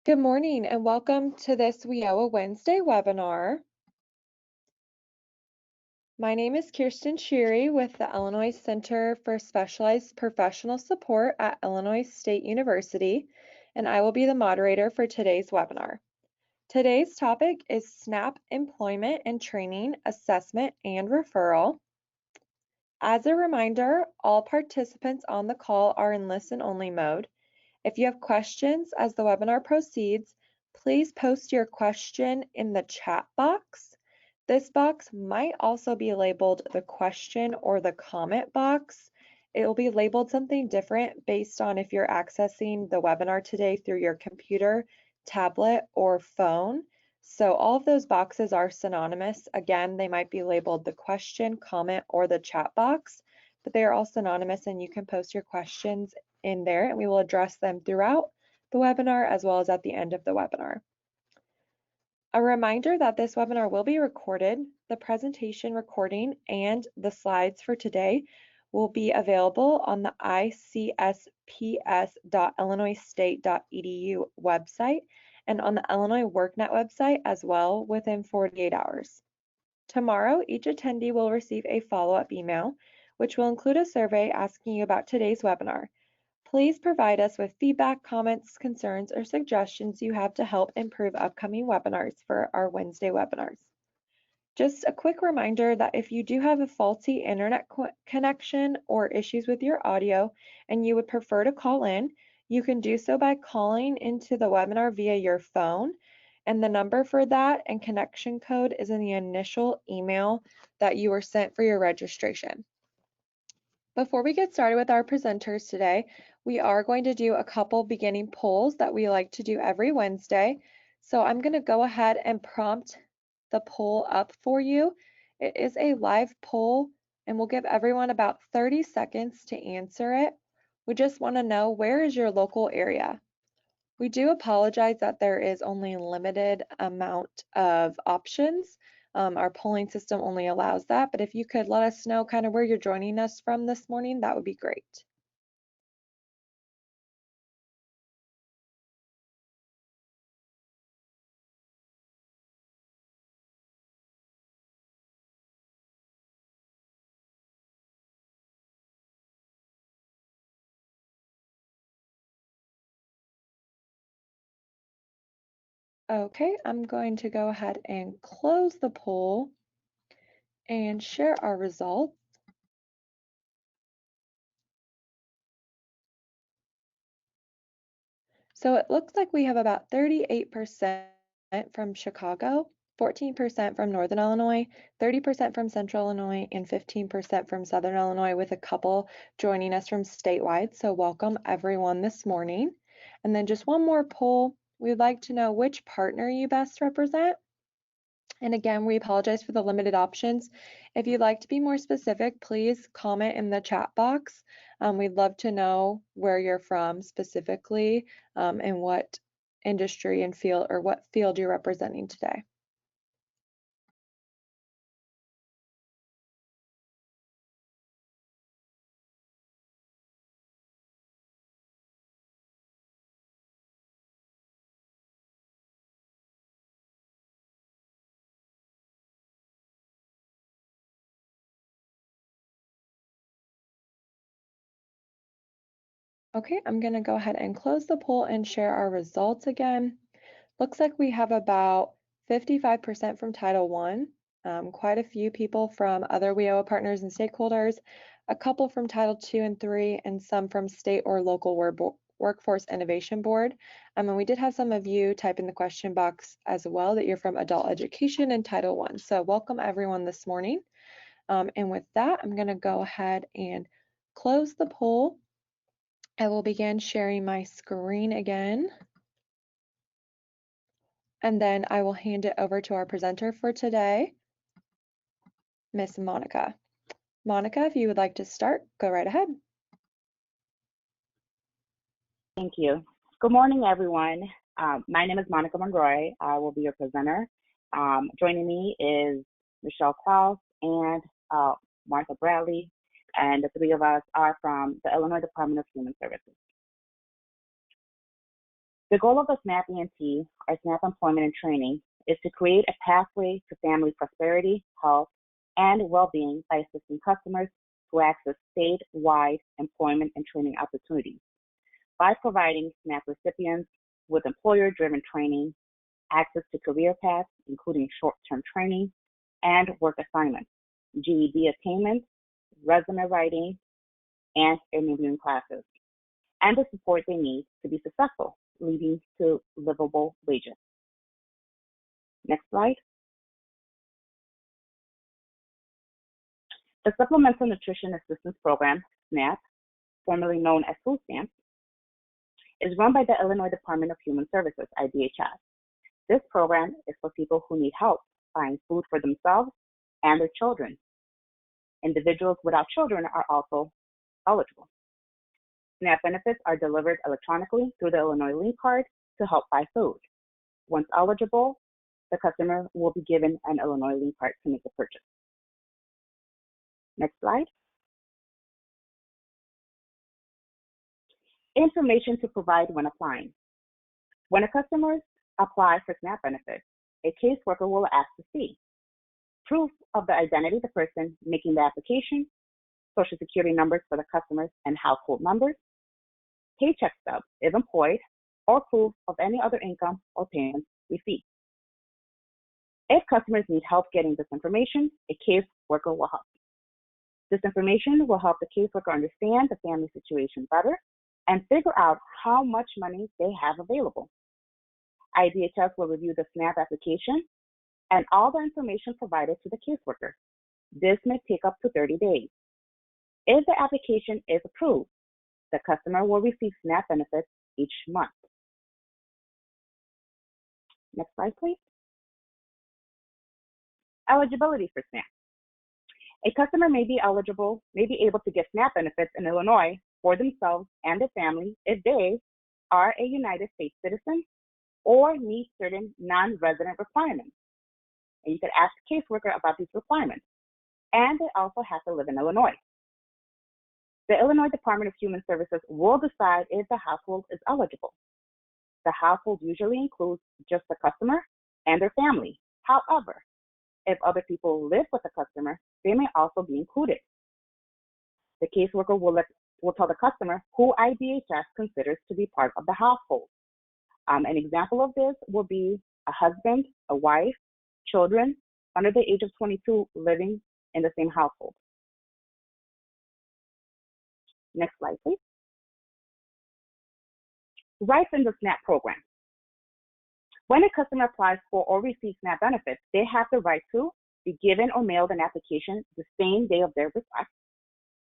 Good morning and welcome to this WIOA Wednesday webinar. My name is Kirsten Sheary with the Illinois Center for Specialized Professional Support at Illinois State University, and I will be the moderator for today's webinar. Today's topic is SNAP Employment and Training Assessment and Referral. As a reminder, all participants on the call are in listen-only mode. If you have questions as the webinar proceeds, please post your question in the chat box. This box might also be labeled the question or the comment box. It will be labeled something different based on if you're accessing the webinar today through your computer, tablet, or phone. So all of those boxes are synonymous. Again, they might be labeled the question, comment, or the chat box, but they are all synonymous and you can post your questions in there and we will address them throughout the webinar as well as at the end of the webinar. A reminder that this webinar will be recorded. The presentation recording and the slides for today will be available on the icsps.illinoisstate.edu website and on the Illinois WorkNet website as well within 48 hours. Tomorrow, each attendee will receive a follow-up email, which will include a survey asking you about today's webinar. Please provide us with feedback, comments, concerns, or suggestions you have to help improve upcoming webinars for our Wednesday webinars. Just a quick reminder that if you do have a faulty internet connection or issues with your audio and you would prefer to call in, you can do so by calling into the webinar via your phone. And the number for that and connection code is in the initial email that you were sent for your registration. Before we get started with our presenters today, we are going to do a couple beginning polls that we like to do every Wednesday. So I'm going to go ahead and prompt the poll up for you. It is a live poll and we'll give everyone about 30 seconds to answer it. We just want to know, where is your local area? We do apologize that there is only a limited amount of options. Our polling system only allows that, but if you could let us know kind of where you're joining us from this morning, that would be great. Okay, I'm going to go ahead and close the poll and share our results. So it looks like we have about 38% from Chicago, 14% from Northern Illinois, 30% from Central Illinois, and 15% from Southern Illinois, with a couple joining us from statewide. So welcome everyone this morning. And then just one more poll. We'd like to know which partner you best represent. And again, we apologize for the limited options. If you'd like to be more specific, please comment in the chat box. We'd love to know where you're from specifically and what industry and field or what field you're representing today. Okay, I'm going to go ahead and close the poll and share our results again. Looks like we have about 55% from Title I, quite a few people from other WIOA partners and stakeholders, a couple from Title II and III, and some from state or local Workforce Innovation Board. And we did have some of you type in the question box as well that you're from Adult Education and Title I. So welcome everyone this morning. And with that, I'm going to go ahead and close the poll. I will begin sharing my screen again. And then I will hand it over to our presenter for today, Miss Monica. Monica, if you would like to start, go right ahead. Thank you. Good morning, everyone. My name is Monica Monroy. I will be your presenter. Joining me is Michelle Krause and Martha Bradley, and the three of us are from the Illinois Department of Human Services. The goal of the SNAP E&T, or SNAP Employment and Training, is to create a pathway to family prosperity, health, and well-being by assisting customers to access statewide employment and training opportunities by providing SNAP recipients with employer-driven training, access to career paths, including short-term training and work assignments, GED attainment, resume writing, and interviewing classes, and the support they need to be successful, leading to livable wages. Next slide. The Supplemental Nutrition Assistance Program, SNAP, formerly known as food stamps, is run by the Illinois Department of Human Services, IDHS. This program is for people who need help buying food for themselves and their children. Individuals without children are also eligible. SNAP benefits are delivered electronically through the Illinois Link Card to help buy food. Once eligible, the customer will be given an Illinois Link Card to make the purchase. Next slide. Information to provide when applying. When a customer applies for SNAP benefits, a caseworker will ask to see proof of the identity of the person making the application, Social Security numbers for the customers and household members, paycheck stubs if employed, or proof of any other income or payments received. If customers need help getting this information, a caseworker will help. This information will help the caseworker understand the family situation better and figure out how much money they have available. IDHS will review the SNAP application and all the information provided to the caseworker. This may take up to 30 days. If the application is approved, the customer will receive SNAP benefits each month. Next slide, please. Eligibility for SNAP. A customer may be able to get SNAP benefits in Illinois for themselves and their family if they are a United States citizen or meet certain non-resident requirements. And you could ask the caseworker about these requirements. And they also have to live in Illinois. The Illinois Department of Human Services will decide if the household is eligible. The household usually includes just the customer and their family. However, if other people live with the customer, they may also be included. The caseworker will tell the customer who IDHS considers to be part of the household. An example of this will be a husband, a wife, children under the age of 22 living in the same household. Next slide, please. Rights in the SNAP program. When a customer applies for or receives SNAP benefits, they have the right to be given or mailed an application the same day of their request,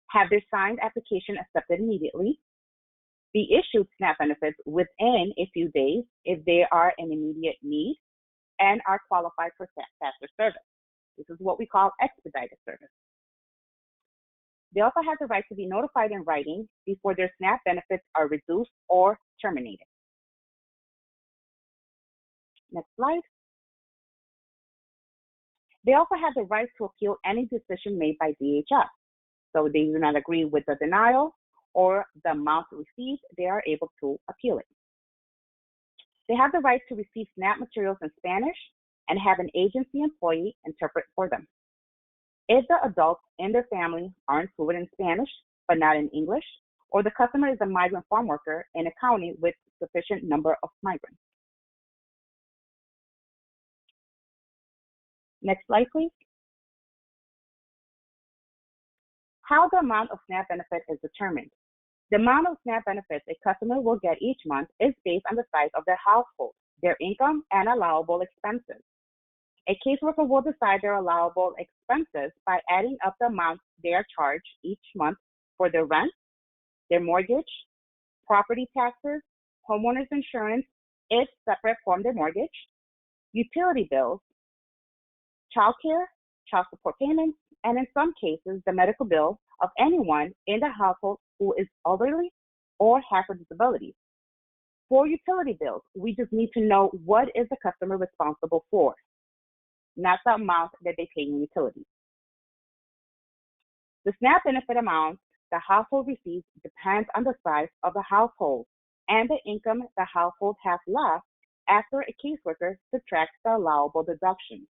have their signed application accepted immediately, be issued SNAP benefits within a few days if they are in immediate need and are qualified for faster service. This is what we call expedited service. They also have the right to be notified in writing before their SNAP benefits are reduced or terminated. Next slide. They also have the right to appeal any decision made by DHS. So if they do not agree with the denial or the amount received, they are able to appeal it. They have the right to receive SNAP materials in Spanish and have an agency employee interpret for them. If the adults in their family aren't fluent in Spanish but not in English, or the customer is a migrant farm worker in a county with sufficient number of migrants. Next slide, please. How the amount of SNAP benefit is determined. The amount of SNAP benefits a customer will get each month is based on the size of their household, their income, and allowable expenses. A caseworker will decide their allowable expenses by adding up the amount they are charged each month for their rent, their mortgage, property taxes, homeowners insurance if separate from their mortgage, utility bills, child care, child support payments, and in some cases, the medical bill of anyone in the household who is elderly or has a disability. For utility bills, we just need to know what is the customer responsible for, not the amount that they pay in utilities. The SNAP benefit amount the household receives depends on the size of the household and the income the household has left after a caseworker subtracts the allowable deductions.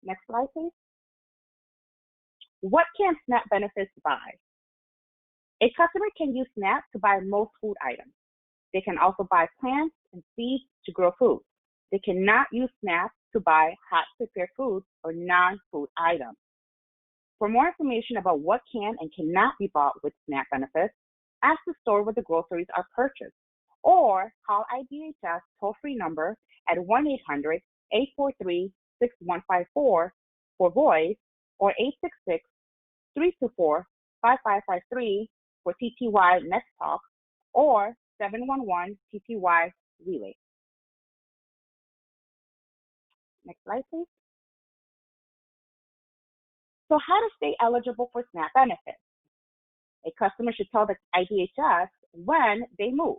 Next slide, please. What can SNAP benefits buy? A customer can use SNAP to buy most food items. They can also buy plants and seeds to grow food. They cannot use SNAP to buy hot prepared foods or non-food items. For more information about what can and cannot be bought with SNAP benefits, ask the store where the groceries are purchased, or call IDHS toll-free number at 1-800-843-6154 for voice, or 866-324-5553 for TTY Next Talk, or 711 TTY Relay. Next slide, please. So how to stay eligible for SNAP benefits? A customer should tell the IDHS when they move.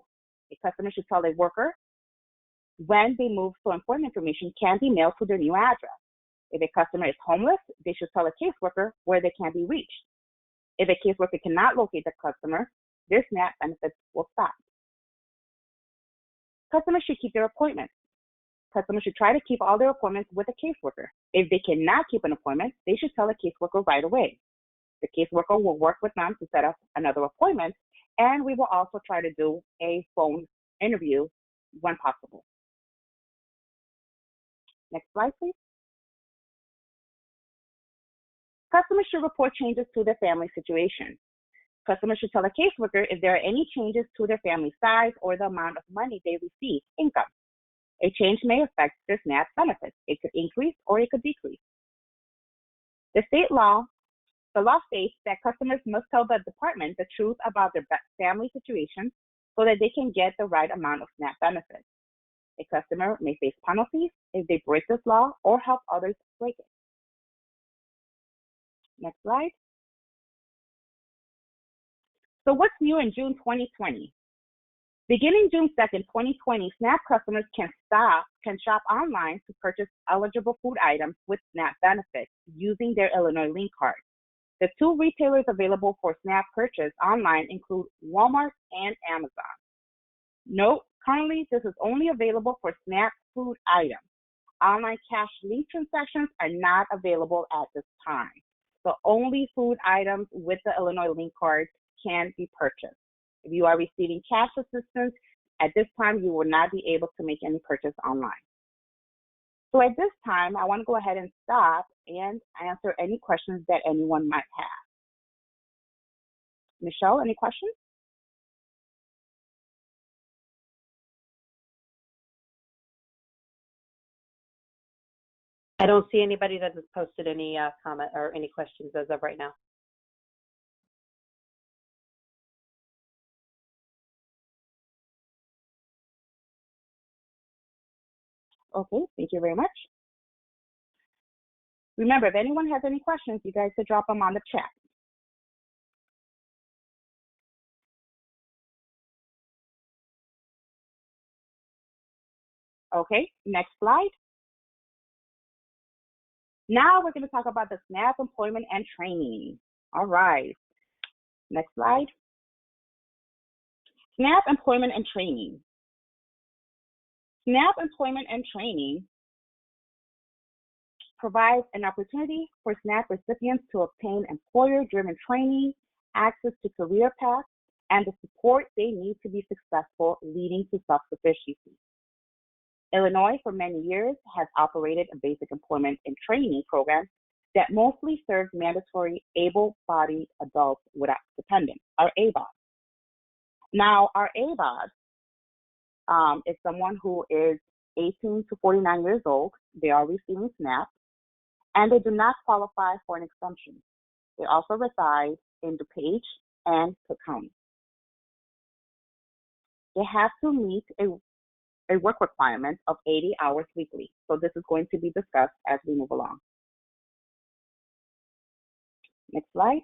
A customer should tell a worker when they move so employment information can be mailed to their new address. If a customer is homeless, they should tell a caseworker where they can be reached. If a caseworker cannot locate the customer, their SNAP benefits will stop. Customers should keep their appointments. Customers should try to keep all their appointments with a caseworker. If they cannot keep an appointment, they should tell a caseworker right away. The caseworker will work with them to set up another appointment, and we will also try to do a phone interview when possible. Next slide, please. Customers should report changes to their family situation. Customers should tell a caseworker if there are any changes to their family size or the amount of money they receive, income. A change may affect their SNAP benefits. It could increase or it could decrease. The law states that customers must tell the department the truth about their family situation so that they can get the right amount of SNAP benefits. A customer may face penalties if they break this law or help others break it. Next slide. So what's new in June 2020? Beginning June 2nd, 2020, SNAP customers can shop online to purchase eligible food items with SNAP benefits using their Illinois Link card. The two retailers available for SNAP purchase online include Walmart and Amazon. Note, currently this is only available for SNAP food items. Online cash link transactions are not available at this time. So only food items with the Illinois Link card can be purchased. If you are receiving cash assistance, at this time you will not be able to make any purchase online. So at this time, I want to go ahead and stop and answer any questions that anyone might have. Michelle, any questions? I don't see anybody that has posted any comment or any questions as of right now. Okay, thank you very much. Remember, if anyone has any questions, you guys should drop them on the chat. Okay, next slide. Now we're going to talk about the SNAP employment and training. All right, next slide. SNAP employment and training. SNAP employment and training provides an opportunity for SNAP recipients to obtain employer-driven training, access to career paths, and the support they need to be successful, leading to self-sufficiency. Illinois, for many years, has operated a basic employment and training program that mostly serves mandatory able-bodied adults without dependents, our ABOD. Now, our ABOD is someone who is 18 to 49 years old. They are receiving SNAP, and they do not qualify for an exemption. They also reside in DuPage and Cook County. They have to meet a work requirement of 80 hours weekly. So this is going to be discussed as we move along. Next slide.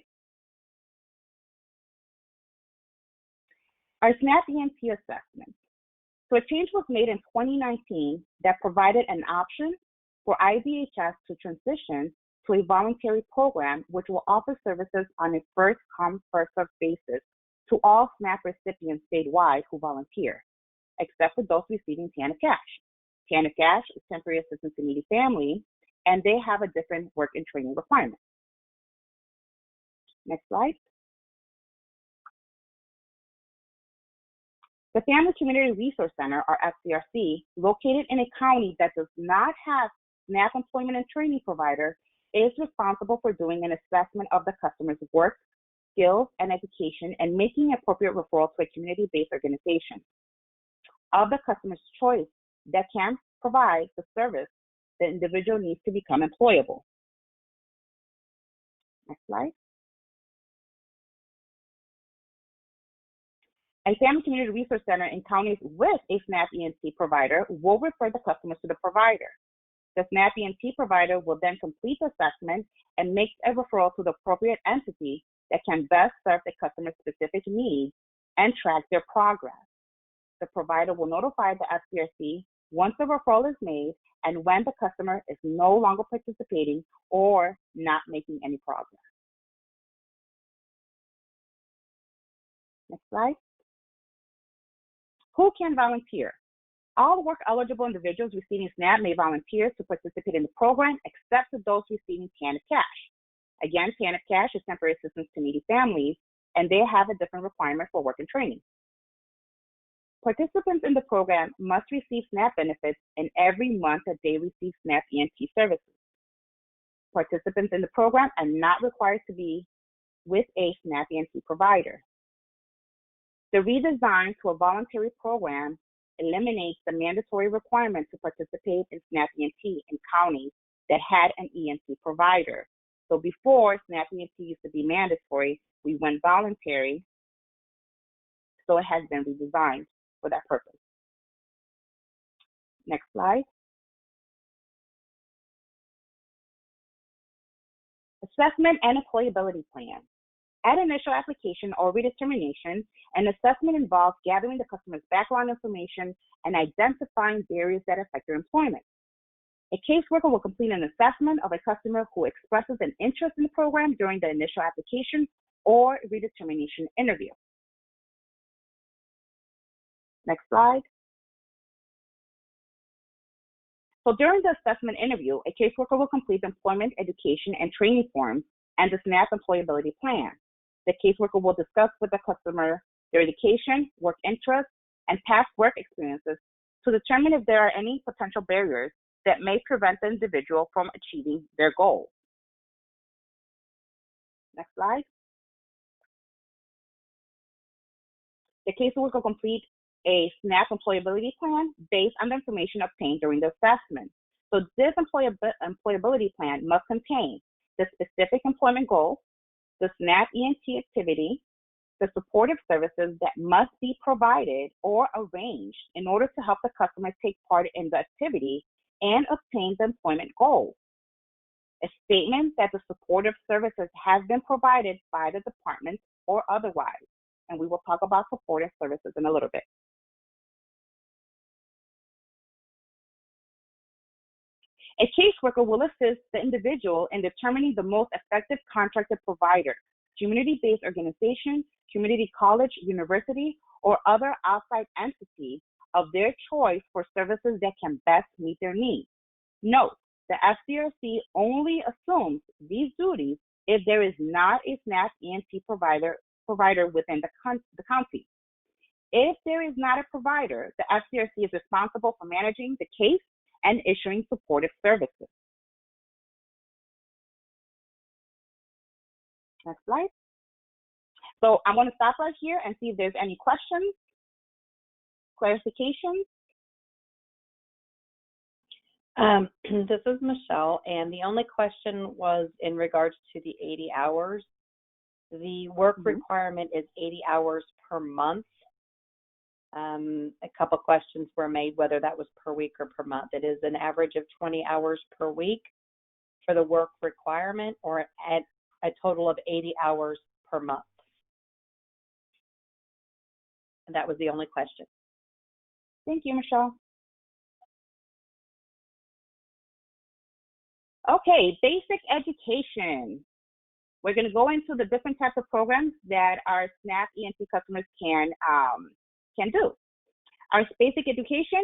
Our SNAP E&T assessment. So a change was made in 2019 that provided an option for IDHS to transition to a voluntary program which will offer services on a first-come, first-served basis to all SNAP recipients statewide who volunteer, except for those receiving TANF cash. TANF cash is temporary assistance to needy families, and they have a different work and training requirement. Next slide. The Family Community Resource Center, or FCRC, located in a county that does not have SNAP employment and training provider, is responsible for doing an assessment of the customer's work, skills, and education, and making appropriate referrals to a community-based organization of the customer's choice that can provide the service the individual needs to become employable. Next slide. A Family Community Resource Center in counties with a SNAP E&T provider will refer the customers to the provider. The SNAP E&T provider will then complete the assessment and make a referral to the appropriate entity that can best serve the customer's specific needs and track their progress. The provider will notify the FCRC once the referral is made and when the customer is no longer participating or not making any progress. Next slide. Who can volunteer? All work-eligible individuals receiving SNAP may volunteer to participate in the program, except for those receiving TANF cash. Again, TANF cash is temporary assistance to needy families, and they have a different requirement for work and training. Participants in the program must receive SNAP benefits in every month that they receive SNAP E&T services. Participants in the program are not required to be with a SNAP E&T provider. The redesign to a voluntary program eliminates the mandatory requirement to participate in SNAP E&T in counties that had an E&T provider. So before, SNAP E&T used to be mandatory, we went voluntary, so it has been redesigned for that purpose. Next slide. Assessment and employability plan. At initial application or redetermination, an assessment involves gathering the customer's background information and identifying barriers that affect their employment. A caseworker will complete an assessment of a customer who expresses an interest in the program during the initial application or redetermination interview. Next slide. So during the assessment interview, a caseworker will complete the employment, education, and training forms and the SNAP employability plan. The caseworker will discuss with the customer their education, work interests, and past work experiences to determine if there are any potential barriers that may prevent the individual from achieving their goals. Next slide. The caseworker will complete a SNAP employability plan based on the information obtained during the assessment. So this employability plan must contain the specific employment goals, the SNAP E&T activity, the supportive services that must be provided or arranged in order to help the customer take part in the activity and obtain the employment goals. A statement that the supportive services have been provided by the department or otherwise. And we will talk about supportive services in a little bit. A caseworker will assist the individual in determining the most effective contracted provider, community-based organization, community college, university, or other outside entity of their choice for services that can best meet their needs. Note, the FCRC only assumes these duties if there is not a SNAP E&T provider within the county. If there is not a provider, the FCRC is responsible for managing the case and issuing supportive services. Next slide. So I'm going to stop right here and see if there's any questions, clarifications. This is Michelle, and the only question was in regards to the 80 hours. The work requirement is 80 hours per month. A couple questions were made whether that was per week or per month. It is an average of 20 hours per week for the work requirement, or at a total of 80 hours per month. And that was the only question. Thank you, Michelle. Okay, basic education. We're going to go into the different types of programs that our SNAP E&T customers can do. Our basic education,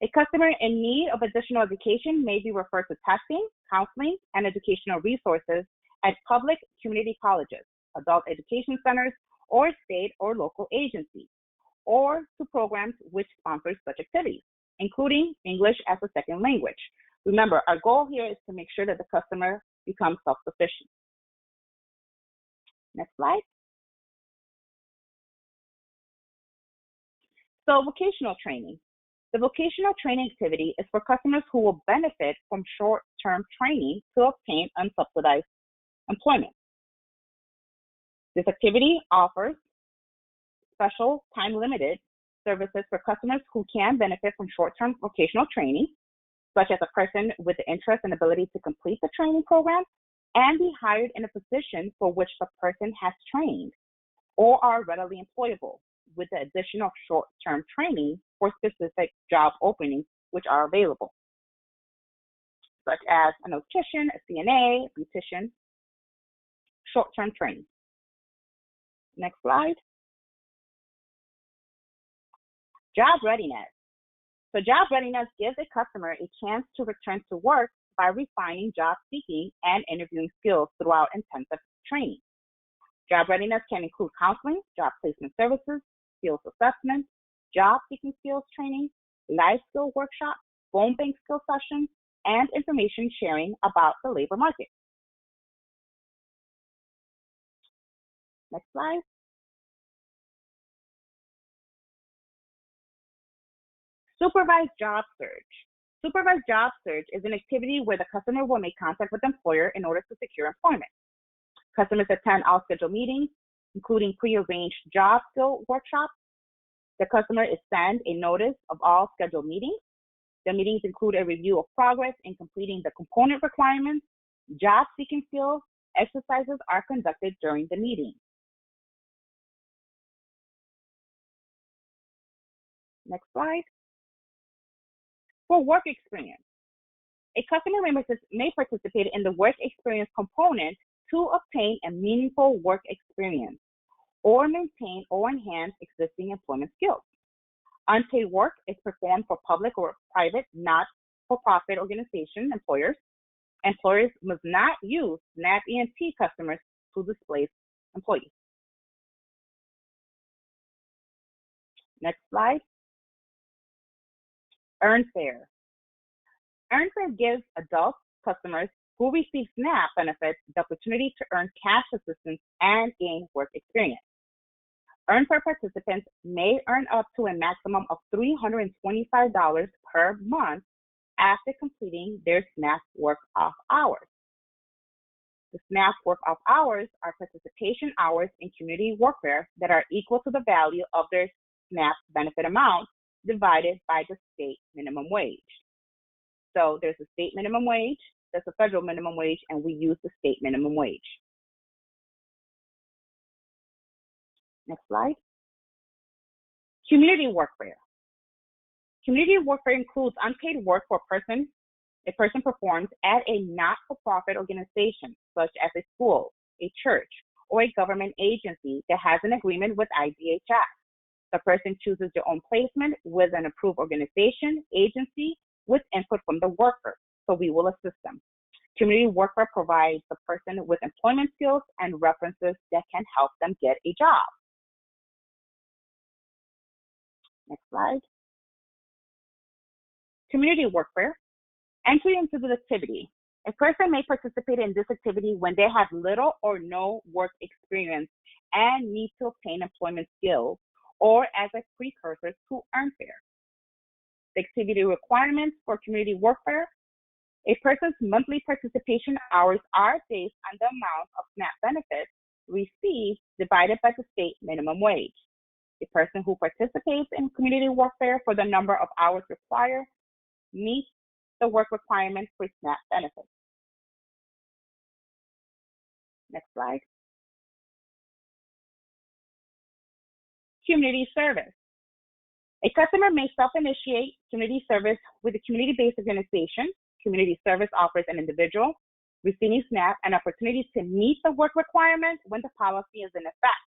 a customer in need of additional education may be referred to testing, counseling, and educational resources at public community colleges, adult education centers, or state or local agencies, or to programs which sponsor such activities, including English as a second language. Remember, our goal here is to make sure that the customer becomes self-sufficient. Next slide. So vocational training. The vocational training activity is for customers who will benefit from short-term training to obtain unsubsidized employment. This activity offers special time-limited services for customers who can benefit from short-term vocational training, such as a person with the interest and ability to complete the training program and be hired in a position for which the person has trained, or are readily employable with the additional short-term training for specific job openings which are available, such as an optician, a CNA, a beautician, short-term training. Next slide. Job readiness. So job readiness gives a customer a chance to return to work by refining job seeking and interviewing skills throughout intensive training. Job readiness can include counseling, job placement services, skills assessment, job seeking skills training, life skill workshops, phone bank skill sessions, and information sharing about the labor market. Next slide. Supervised Job Search. Supervised Job Search is an activity where the customer will make contact with the employer in order to secure employment. Customers attend all scheduled meetings, including pre-arranged job skill workshops. The customer is sent a notice of all scheduled meetings. The meetings include a review of progress in completing the component requirements. Job seeking skills exercises are conducted during the meeting. Next slide. For work experience, a customer may participate in the work experience component to obtain a meaningful work experience or maintain or enhance existing employment skills. Unpaid work is performed for public or private, not-for-profit organization employers. Employers must not use SNAP E&T customers to displace employees. Next slide. Earnfare. Earnfare gives adult customers who receive SNAP benefits the opportunity to earn cash assistance and gain work experience. Earnfare participants may earn up to a maximum of $325 per month after completing their SNAP work-off hours. The SNAP work-off hours are participation hours in community workfare that are equal to the value of their SNAP benefit amount divided by the state minimum wage. So there's a state minimum wage, there's a federal minimum wage, and we use the state minimum wage. Next slide. Community workfare. Community workfare includes unpaid work for a person performs at a not-for-profit organization, such as a school, a church, or a government agency that has an agreement with IDHS. The person chooses their own placement with an approved organization, agency, with input from the worker, so we will assist them. Community workfare provides the person with employment skills and references that can help them get a job. Next slide. Community workfare. Entry into the activity. A person may participate in this activity when they have little or no work experience and need to obtain employment skills, or as a precursor to Earnfare. The activity requirements for community workfare. A person's monthly participation hours are based on the amount of SNAP benefits received divided by the state minimum wage. A person who participates in community workfare for the number of hours required meets the work requirements for SNAP benefits. Next slide. Community service. A customer may self-initiate community service with a community-based organization. Community service offers an individual, receiving SNAP, and opportunities to meet the work requirement when the policy is in effect.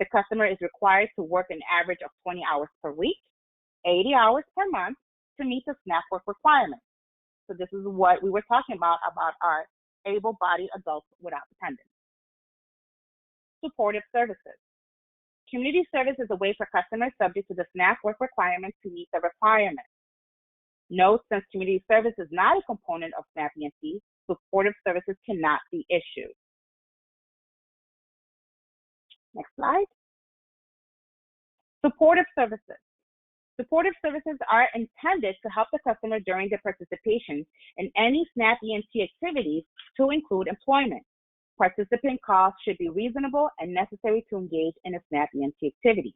The customer is required to work an average of 20 hours per week, 80 hours per month to meet the SNAP work requirement. So this is what we were talking about our able-bodied adults without dependents. Supportive services. Community service is a way for customers subject to the SNAP work requirements to meet the requirement. Note, since community service is not a component of SNAP E&T, supportive services cannot be issued. Next slide. Supportive services. Supportive services are intended to help the customer during their participation in any SNAP E&T activities to include employment. Participant costs should be reasonable and necessary to engage in a SNAP E&T activity.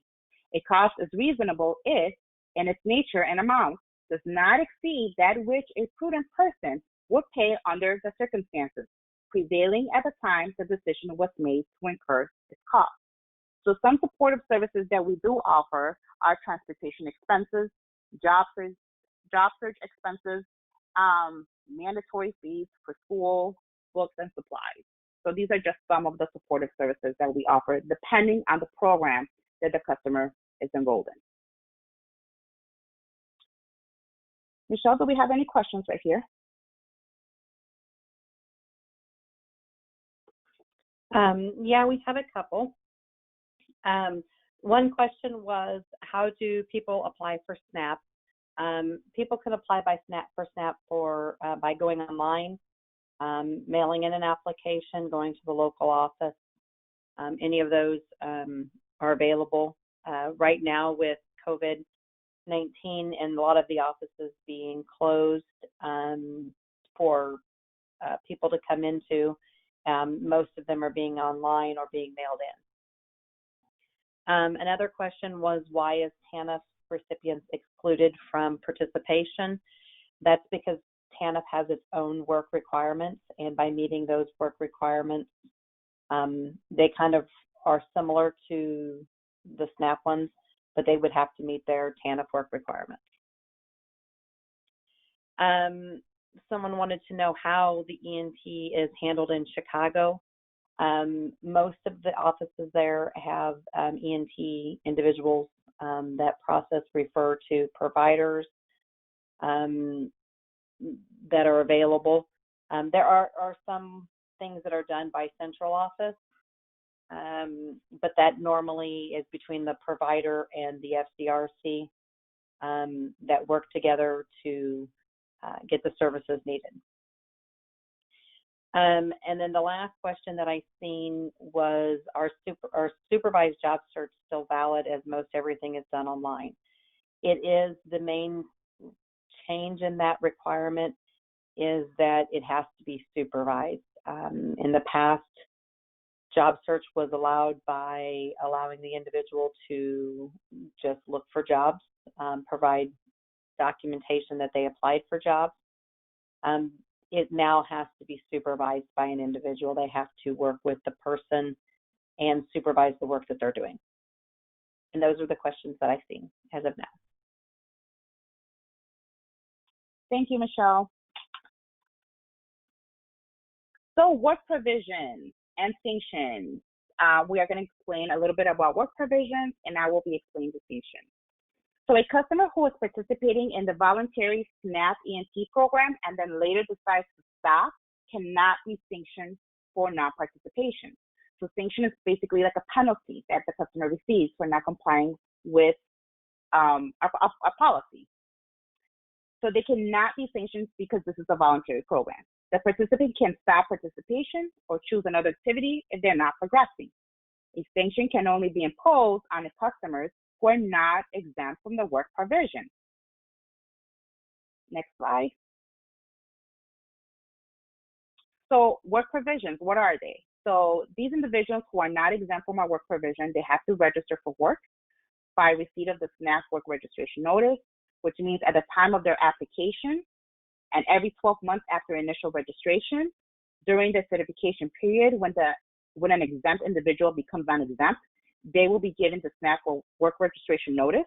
A cost is reasonable if, in its nature and amount, does not exceed that which a prudent person would pay under the circumstances prevailing at the time the decision was made to incur its cost. So some supportive services that we do offer are transportation expenses, job search expenses, mandatory fees for school, books, and supplies. So these are just some of the supportive services that we offer depending on the program that the customer is enrolled in. Michelle, do we have any questions right here? Yeah, we have a couple. One question was, how do people apply for SNAP? People can apply for SNAP by going online, mailing in an application, going to the local office. Any of those are available. Right now with COVID-19 and a lot of the offices being closed for people to come into, most of them are being online or being mailed in. Another question was, why is TANF recipients excluded from participation? That's because TANF has its own work requirements, and by meeting those work requirements, they kind of are similar to the SNAP ones, but they would have to meet their TANF work requirements. Someone wanted to know how the E&T is handled in Chicago. Most of the offices there have E&T individuals that process refer to providers that are available. There are some things that are done by central office, but that normally is between the provider and the FCRC that work together to get the services needed. And then the last question that I seen was, are supervised job search still valid, as most everything is done online? It is. The main change in that requirement is that it has to be supervised. In the past, job search was allowed by allowing the individual to just look for jobs, provide documentation that they applied for jobs. It now has to be supervised by an individual. They have to work with the person and supervise the work that they're doing. And those are the questions that I've seen as of now. Thank you, Michelle. So work provisions and sanctions. We are going to explain a little bit about work provisions, and I will be explaining the sanctions. So a customer who is participating in the voluntary SNAP E&T program and then later decides to stop cannot be sanctioned for non-participation. So sanction is basically like a penalty that the customer receives for not complying with a policy. So they cannot be sanctioned because this is a voluntary program. The participant can stop participation or choose another activity if they're not progressing. A sanction can only be imposed on the customers who are not exempt from the work provision. Next slide. So work provisions, what are they? So these individuals who are not exempt from our work provision, they have to register for work by receipt of the SNAP work registration notice, which means at the time of their application and every 12 months after initial registration, during the certification period when an exempt individual becomes non-exempt, they will be given the SNAP work registration notice.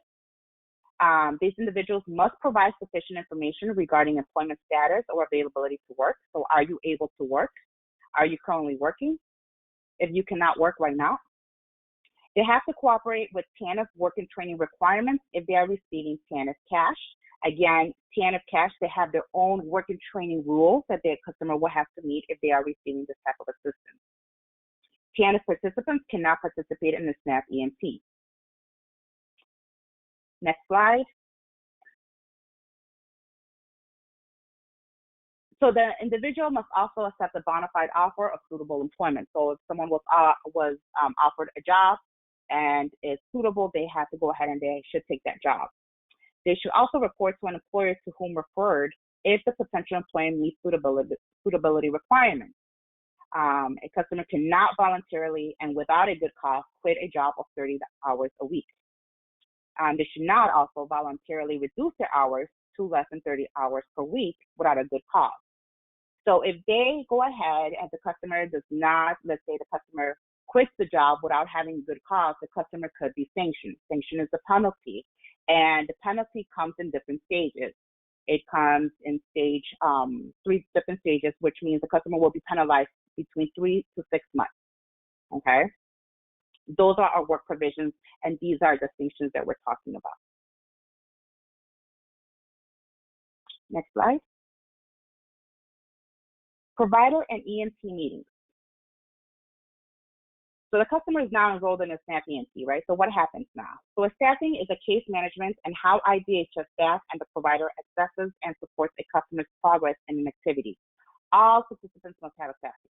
These individuals must provide sufficient information regarding employment status or availability to work. So are you able to work? Are you currently working? If you cannot work right now, they have to cooperate with TANF work and training requirements if they are receiving TANF cash. Again, TANF cash, they have their own work and training rules that their customer will have to meet if they are receiving this type of assistance. TANF participants cannot participate in the SNAP E&T. Next slide. So the individual must also accept a bona fide offer of suitable employment. So if someone was offered a job and is suitable, they have to go ahead and they should take that job. They should also report to an employer to whom referred if the potential employee meets suitability requirements. A customer cannot voluntarily and without a good cause quit a job of 30 hours a week. They should not also voluntarily reduce their hours to less than 30 hours per week without a good cause. So if they go ahead and the customer does not, let's say the customer quits the job without having a good cause, the customer could be sanctioned. Sanction is a penalty, and the penalty comes in different stages. It comes in three different stages, which means the customer will be penalized between 3 to 6 months. Okay? Those are our work provisions, and these are the sanctions that we're talking about. Next slide. Provider and E&T meetings. So the customer is now enrolled in a SNAP E&T, right? So what happens now? So a staffing is a case management and how IDHS staff and the provider assesses and supports a customer's progress in an activity. All participants must have a staffing.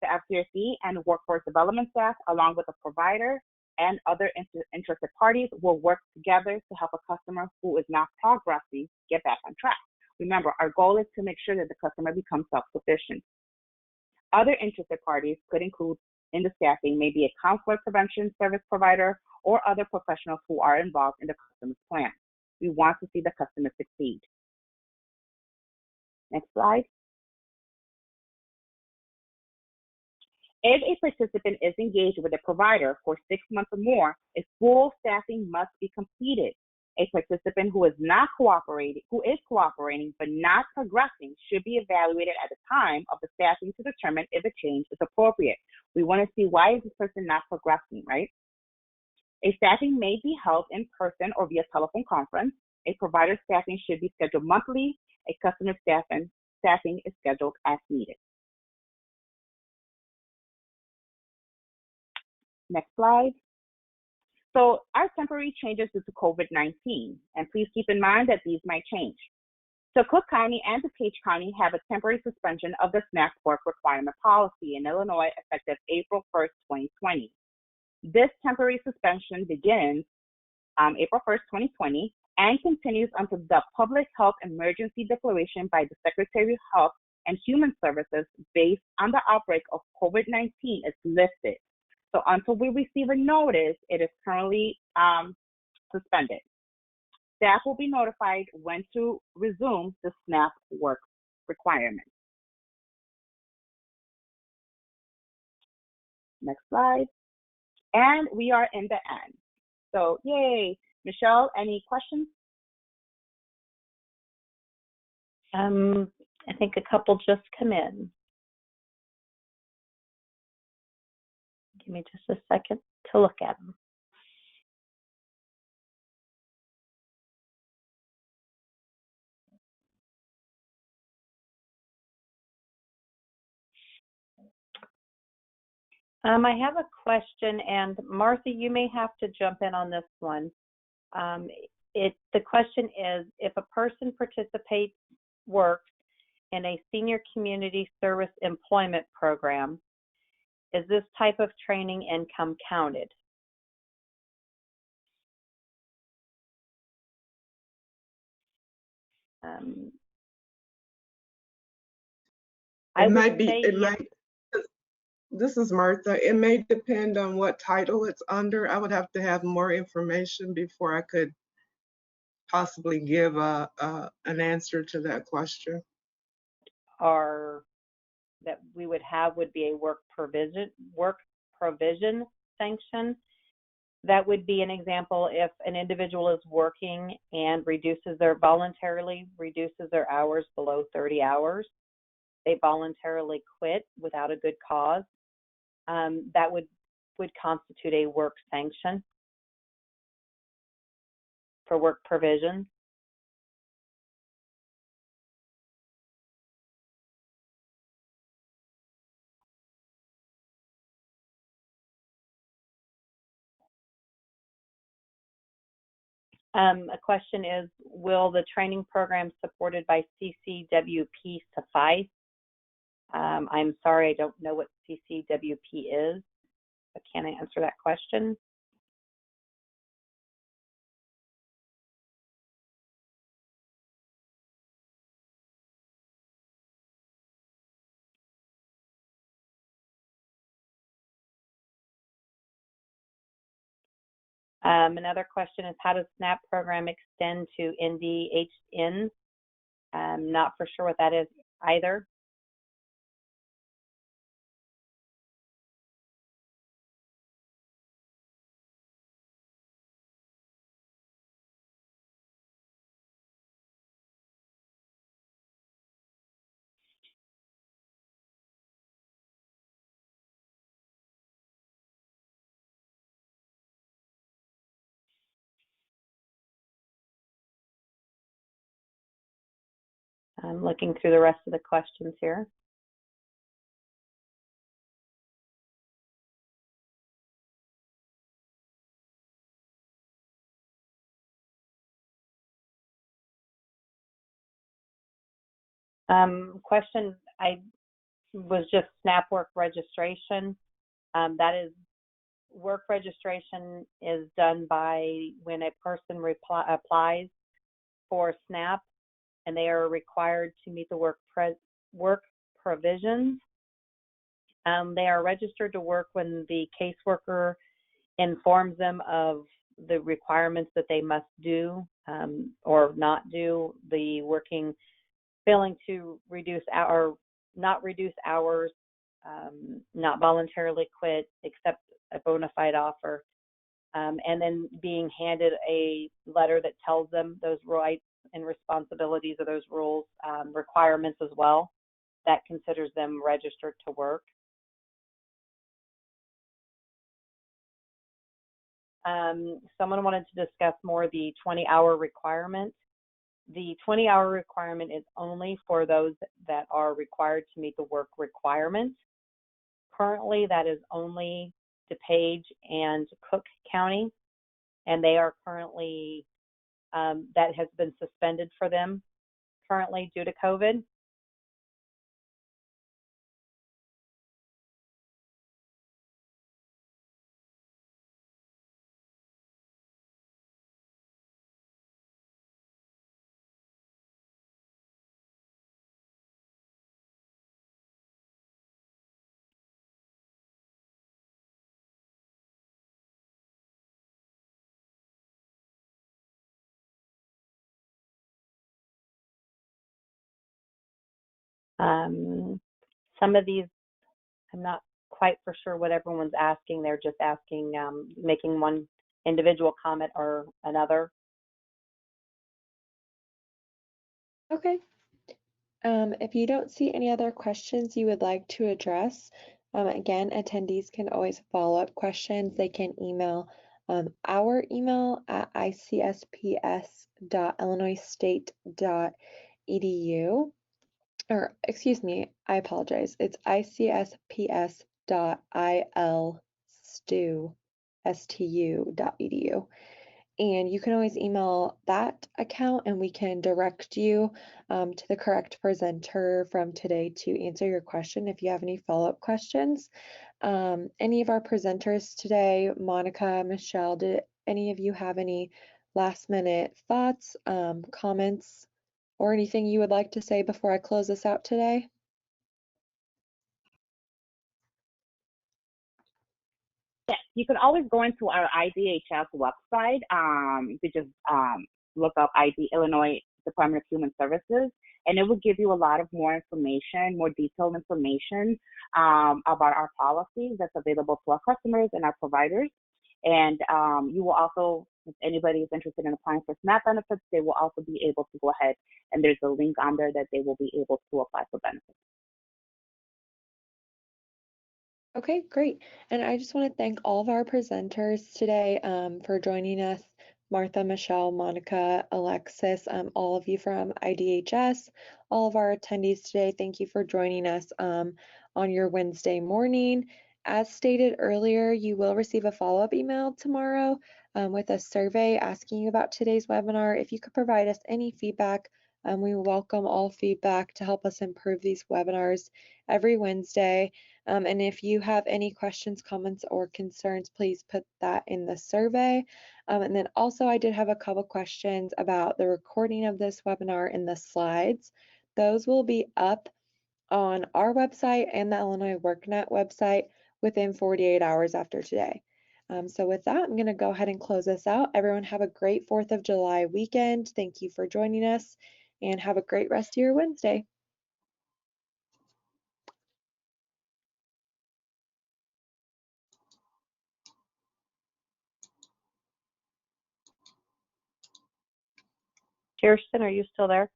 The FCRC and workforce development staff, along with the provider and other interested parties, will work together to help a customer who is not progressing get back on track. Remember, our goal is to make sure that the customer becomes self-sufficient. Other interested parties could include in the staffing maybe a conflict prevention service provider or other professionals who are involved in the customer's plan. We want to see the customer succeed. Next slide. If a participant is engaged with a provider for 6 months or more, a full staffing must be completed. A participant who is cooperating but not progressing should be evaluated at the time of the staffing to determine if a change is appropriate. We want to see why is this person not progressing, right? A staffing may be held in person or via telephone conference. A provider staffing should be scheduled monthly. A customer staffing is scheduled as needed. Next slide. So our temporary changes due to COVID-19, and please keep in mind that these might change. So Cook County and DuPage County have a temporary suspension of the SNAP work requirement policy in Illinois effective April 1st, 2020. This temporary suspension begins April 1st, 2020, and continues until the public health emergency declaration by the Secretary of Health and Human Services based on the outbreak of COVID-19 is lifted. So until we receive a notice, it is currently suspended. Staff will be notified when to resume the SNAP work requirement. Next slide. And we are in the end. So yay. Michelle, any questions? I think a couple just come in. Give me just a second to look at them. I have a question, and Martha, you may have to jump in on this one. The question is, if a person works in a senior community service employment program, is this type of training income counted? This is Martha. It may depend on what title it's under. I would have to have more information before I could possibly give an answer to that question. Or that we would have would be a work provision sanction. That would be an example if an individual is working and voluntarily reduces their hours below 30 hours. They voluntarily quit without a good cause. That would constitute a work sanction for work provision. A question is, will the training program supported by CCWP suffice? I'm sorry, I don't know what CCWP is. I can't answer that question. Another question is, how does SNAP program extend to NDHN? I'm not for sure what that is either. I'm looking through the rest of the questions here. Question, I was just SNAP work registration. That is, work registration is done by when a person applies for SNAP, and they are required to meet the work provisions. They are registered to work when the caseworker informs them of the requirements that they must do or not do. The working, failing to reduce not reduce hours, not voluntarily quit, accept a bona fide offer, and then being handed a letter that tells them those rights and responsibilities of those rules, requirements as well. That considers them registered to work. Someone wanted to discuss more the 20-hour requirement. The 20-hour requirement is only for those that are required to meet the work requirements. Currently, that is only DuPage and Cook County, and they are currently, that has been suspended for them currently due to COVID. Some of these, I'm not quite for sure what everyone's asking. They're just asking, making one individual comment or another. Okay. If you don't see any other questions you would like to address, again, attendees can always follow up questions. They can email our email at icsps.illinoisstate.edu. Or excuse me, I apologize. It's icsps.ilstu.edu. And you can always email that account and we can direct you to the correct presenter from today to answer your question if you have any follow-up questions. Any of our presenters today, Monica, Michelle, did any of you have any last-minute thoughts, comments, or anything you would like to say before I close this out today? Yes, you can always go into our IDHS website. You could just look up Illinois Department of Human Services, and it will give you a lot of more information, more detailed information about our policies that's available to our customers and our providers. And you will also, if anybody is interested in applying for SNAP benefits, they will also be able to go ahead, and there's a link on there that they will be able to apply for benefits. Okay, great. And I just want to thank all of our presenters today for joining us. Martha, Michelle, Monica, Alexis, all of you from IDHS, all of our attendees today, thank you for joining us on your Wednesday morning. As stated earlier, you will receive a follow-up email tomorrow with a survey asking you about today's webinar. If you could provide us any feedback, we welcome all feedback to help us improve these webinars every Wednesday. And if you have any questions, comments, or concerns, please put that in the survey. And then also I did have a couple questions about the recording of this webinar and the slides. Those will be up on our website and the Illinois WorkNet website within 48 hours after today. So with that, I'm going to go ahead and close this out. Everyone have a great 4th of July weekend. Thank you for joining us and have a great rest of your Wednesday. Kirsten, are you still there?